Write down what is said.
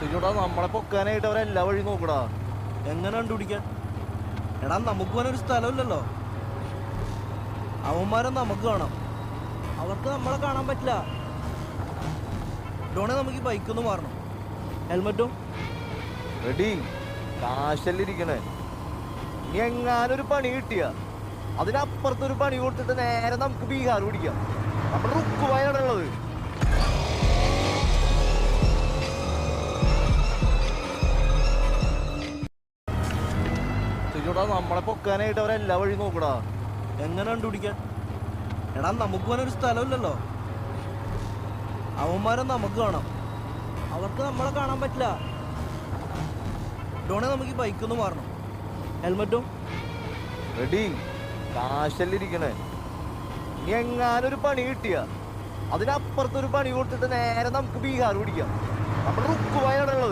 ചേട്ടാ നമ്മളെ പൊക്കാനായിട്ട് അവരെല്ലാ വഴി നോക്കടാ. എങ്ങനെ കണ്ടുപിടിക്കാൻ? എടാ നമുക്ക് പോകാനൊരു സ്ഥലമില്ലല്ലോ. അവന്മാരെ നമുക്ക് കാണാം, അവർക്ക് നമ്മളെ കാണാൻ പറ്റില്ല. ഡോണെ നമുക്ക് ഈ ബൈക്കൊന്ന് മാറണം. ഹെൽമെറ്റും റെഡി, കാശല്ലിരിക്കണേ. ഇനി എങ്ങാനൊരു പണി കിട്ടിയ അതിനപ്പുറത്തൊരു പണി കൊടുത്തിട്ട് നേരെ നമുക്ക് ബീഹാർ പിടിക്കാം. നമ്മുടെ റുക്കുവായാണുള്ളത്. ചേട്ടാ നമ്മളെ പൊക്കാനായിട്ട് അവരെല്ലാ വഴി നോക്കടാ. എങ്ങനെ കണ്ടുപിടിക്കാൻ? എടാ നമുക്ക് പോകാനൊരു സ്ഥലമില്ലല്ലോ. അവന്മാരെ നമുക്ക് കാണാം, അവർക്ക് നമ്മളെ കാണാൻ പറ്റില്ല. ഡോണെ നമുക്ക് ഈ ബൈക്കൊന്ന് മാറണം. ഹെൽമെറ്റും റെഡി, കാശല്ലിരിക്കണേ. ഇനി എങ്ങാനൊരു പണി കിട്ടിയ അതിനപ്പുറത്തൊരു പണി കൊടുത്തിട്ട് നേരെ നമുക്ക് ബീഹാർ പിടിക്കാം. നമ്മുടെ റുക്കുവായാണുള്ളത്.